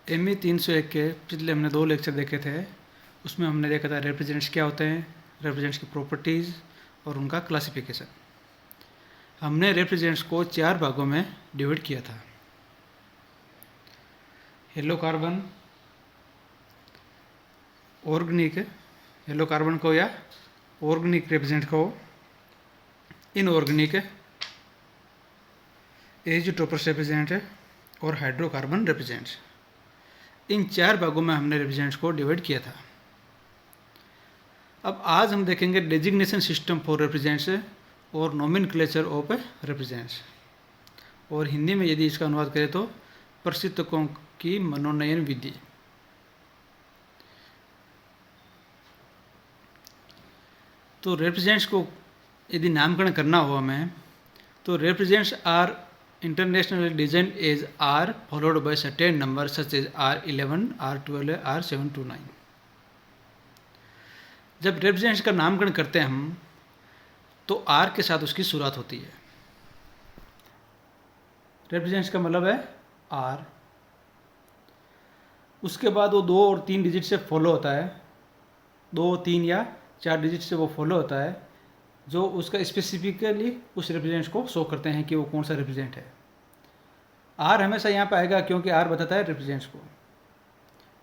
ME 301 के पिछले हमने 2 लेक्चर देखे थे। उसमें हमने देखा था रिप्रेजेंट्स क्या होते हैं, रिप्रेजेंट्स की प्रॉपर्टीज़ और उनका क्लासिफिकेशन। हमने रिप्रेजेंट्स को 4 भागों में डिवाइड किया था। Yellow carbon, organic, yellow carbon को या ऑर्गेनिक रिप्रेजेंट को, इनऑर्गेनिक, एजियोट्रोपस रिप्रेजेंट और हाइड्रोकार्बन रिप्रेजेंट्स। इन 4 भागों में हमने रिप्रेजेंट्स को डिवाइड किया था। अब आज हम देखेंगे डेजिग्नेशन सिस्टम फॉर रिप्रेजेंट्स और नोमेनक्लेचर ऑफ रिप्रेजेंट्स, और हिंदी में यदि इसका अनुवाद करें तो प्रसिद्धकों की मनोनयन विधि। तो रिप्रेजेंट्स को यदि नामकरण करना हो हमें, तो represents are internationally design as are followed by certain number such as R11, R12, R7 to 9। जब रिप्रेजेंट्स का नामकरण करते हैं हम, तो आर के साथ उसकी शुरुआत होती है। रिप्रेजेंट्स का मतलब है आर, उसके बाद वो 2 और 3 डिजिट से फॉलो होता है, 2, 3 या 4 डिजिट से वो फॉलो होता है, जो उसका स्पेसिफिकली उस रिप्रेजेंट्स को शो करते हैं कि वो कौन सा रिप्रेजेंट है। आर हमेशा यहाँ पे आएगा क्योंकि आर बताता है रिप्रेजेंट्स को।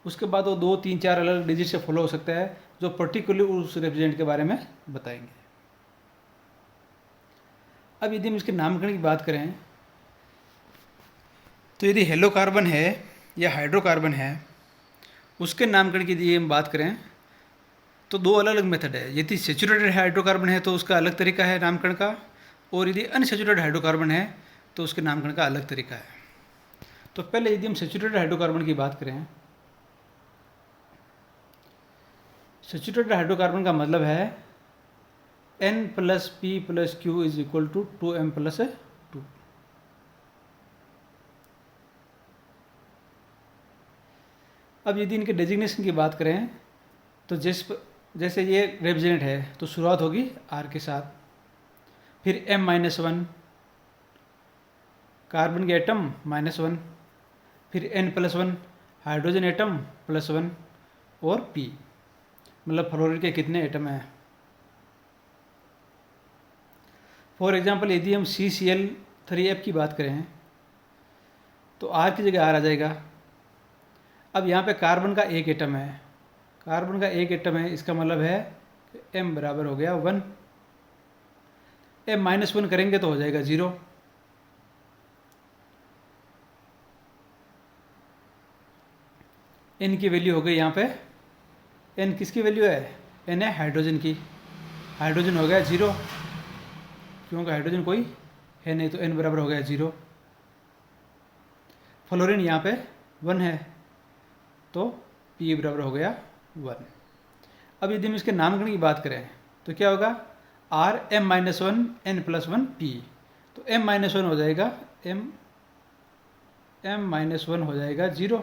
उसके बाद वो 2, 3, 4 अलग डिजिट से फॉलो हो सकता है, जो पर्टिकुलरली उस रिप्रेजेंट के बारे में बताएंगे। अब यदि हम इसके नामकरण की बात करें, तो यदि हेलो कार्बन है या हाइड्रोकार्बन है, उसके नामकरण की यदि हम बात करें तो 2 अलग अलग मेथड है। यदि सेचुरेटेड हाइड्रोकार्बन है तो उसका अलग तरीका है नामकरण का, और यदि अनसेचुरेटेड हाइड्रोकार्बन है तो उसके नामकरण का अलग तरीका है। तो पहले यदि हम सेचुरेटेड हाइड्रोकार्बन की बात करें, सेचुरेटेड हाइड्रोकार्बन का मतलब है N + P + Q = 2M + 2। अब यदि इनके डेजिग्नेशन की बात करें, तो जैसे ये रिप्रेजेंट है तो शुरुआत होगी R के साथ, फिर M-1 कार्बन के एटम -1, फिर N+1 हाइड्रोजन एटम +1 और P, मतलब फ्लोरीन के कितने एटम हैं। फॉर एग्जांपल यदि हम CCl3F की बात करें तो R की जगह R आ जाएगा। अब यहाँ पे कार्बन का एक एटम है, कार्बन का एक एटम है, इसका मतलब है कि M बराबर हो गया 1। M-1 करेंगे तो हो जाएगा 0। N की वैल्यू हो गई यहाँ पे, N किसकी वैल्यू है, N है हाइड्रोजन की, हाइड्रोजन हो गया 0, क्योंकि हाइड्रोजन कोई है नहीं, तो N बराबर हो गया 0। फ्लोरीन यहाँ पे 1 है, तो P बराबर हो गया 1। अब यदि हम इसके नामकरण की बात करें तो क्या होगा, RM-1 N+1 P, तो M-1 हो जाएगा M-1 हो जाएगा 0,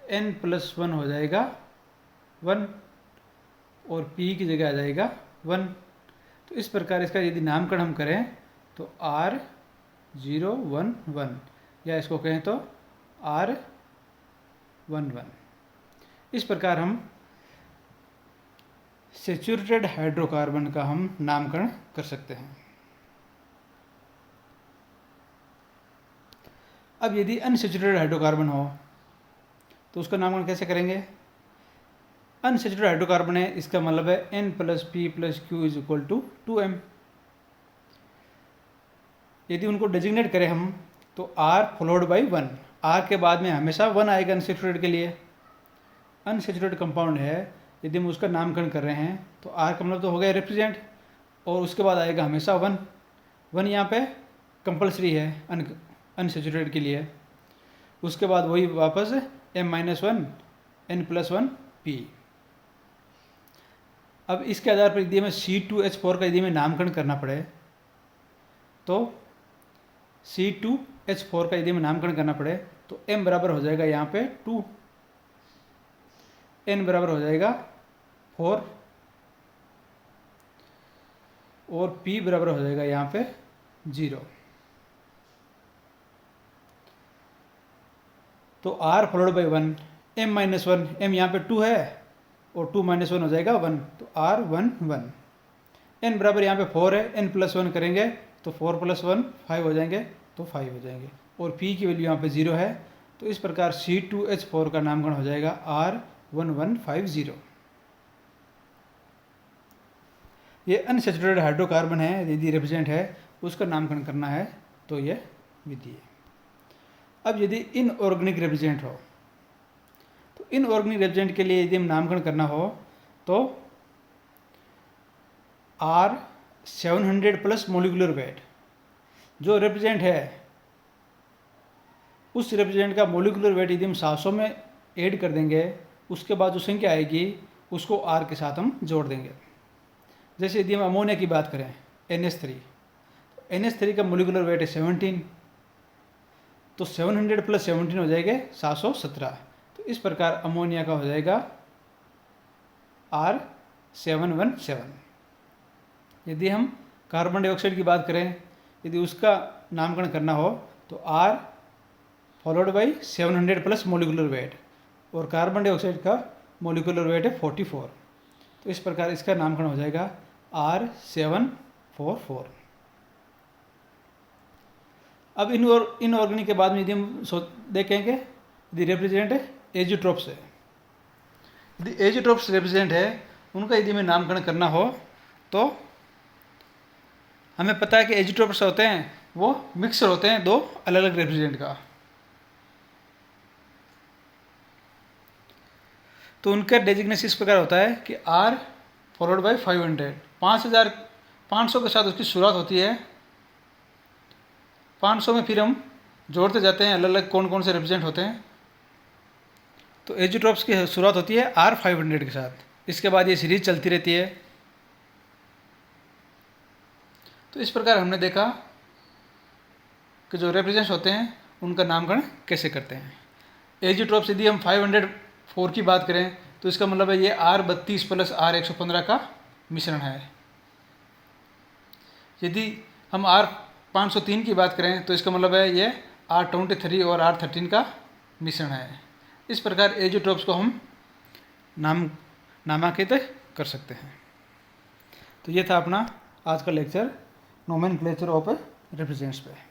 N+1 हो जाएगा 1 और P की जगह आ जाएगा 1। तो इस प्रकार इसका यदि नामकरण हम करें तो R011, या इसको कहें तो R11। इस प्रकार हम सेचुरेटेड हाइड्रोकार्बन का हम नामकरण कर सकते हैं। अब यदि अनसेचुरेटेड हाइड्रोकार्बन हो तो उसका नामकरण कैसे करेंगे। अनसेचुरेटेड हाइड्रोकार्बन है, इसका मतलब है N + P + Q = 2M। यदि उनको डेजिग्नेट करें हम तो R फॉलोड बाई 1, R के बाद में हमेशा 1 आएगा अनसेचुरेटेड के लिए। अनसेचुरेटेड कंपाउंड है, यदि हम उसका नामकरण कर रहे हैं तो R का मतलब तो हो गया रिप्रेजेंट, और उसके बाद आएगा हमेशा 1। 1 यहाँ पे कंपलसरी है अनसेचुरेटेड के लिए। उसके बाद वही वापस M-1 N+1 P। अब इसके आधार पर यदि हमें C2H4 का यदि हमें नामकरण करना पड़े, तो C2H4 का यदि हमें नामकरण करना पड़े तो M बराबर हो जाएगा यहाँ पे 2, N बराबर हो जाएगा 4 और P बराबर हो जाएगा यहाँ पे 0। तो r followed by 1, m minus 1, m यहाँ पे 2 है और 2 माइनस 1 हो जाएगा 1, तो r 1 1। n बराबर यहाँ पे 4 है, n प्लस 1 करेंगे तो 4 प्लस 1 5 हो जाएंगे, तो 5 हो जाएंगे, और p की वैल्यू यहाँ पे 0 है। तो इस प्रकार C2H4 का नामकरण हो जाएगा R1150। ये अनसैचुरेटेड हाइड्रोकार्बन है, यदि रिप्रेजेंट है उसका नामकरण करना है तो यह विधि है। अब यदि इनऑर्गेनिक रिप्रेजेंट हो, तो इनऑर्गेनिक रिप्रेजेंट के लिए यदि हम नामकरण करना हो तो R700 प्लस मोलिकुलर वेट जो रिप्रेजेंट है, उस रिप्रेजेंट का मोलिकुलर वेट यदि हम 700 में ऐड कर देंगे, उसके बाद जो संख्या आएगी उसको R के साथ हम जोड़ देंगे। जैसे यदि हम अमोनिया की बात करें NH3, तो NH3 का मोलिकुलर वेट है 17, तो 700 प्लस 17 हो जाएंगे 717। तो इस प्रकार अमोनिया का हो जाएगा R717। यदि हम कार्बन डाइऑक्साइड की बात करें, यदि उसका नामकरण करना हो तो R followed by 700 plus molecular weight, और कार्बन डाइऑक्साइड का मोलिकुलर वेट है 44। तो इस प्रकार इसका नामकरण हो जाएगा R744। अब इनऑर्गेनिक के बाद में यदि हम देखेंगे, यदि रिप्रेजेंट है एजियोट्रोप्स है, यदि एजियोट्रोप्स रिप्रेजेंट है उनका यदि हमें नामकरण करना हो तो हमें पता है कि एजियोट्रोप्स होते हैं वो मिक्सर होते हैं दो अलग अलग रिप्रेजेंट का। तो उनका डेजिग्नेशन इस प्रकार होता है कि R फॉलोड बाई 500, 500 के साथ उसकी शुरुआत होती है। 500 में फिर हम जोड़ते जाते हैं अलग अलग कौन कौन से रिप्रेजेंट होते हैं। तो एजियोट्रोप्स की शुरुआत होती है R500 के साथ, इसके बाद ये सीरीज चलती रहती है। तो इस प्रकार हमने देखा कि जो रिप्रेजेंट्स होते हैं उनका नामकरण कैसे करते हैं। एजियोट्रोप्स यदि हम 504 की बात करें तो इसका मतलब है ये R32 प्लस R115 का मिश्रण है। यदि हम R503 की बात करें तो इसका मतलब है ये R23 और R13 का मिश्रण है। इस प्रकार एजियोट्रोप्स को हम नामांकित कर सकते हैं। तो ये था अपना आज का लेक्चर नोमेनक्लेचर ऑफ रिप्रेजेंट्स पे।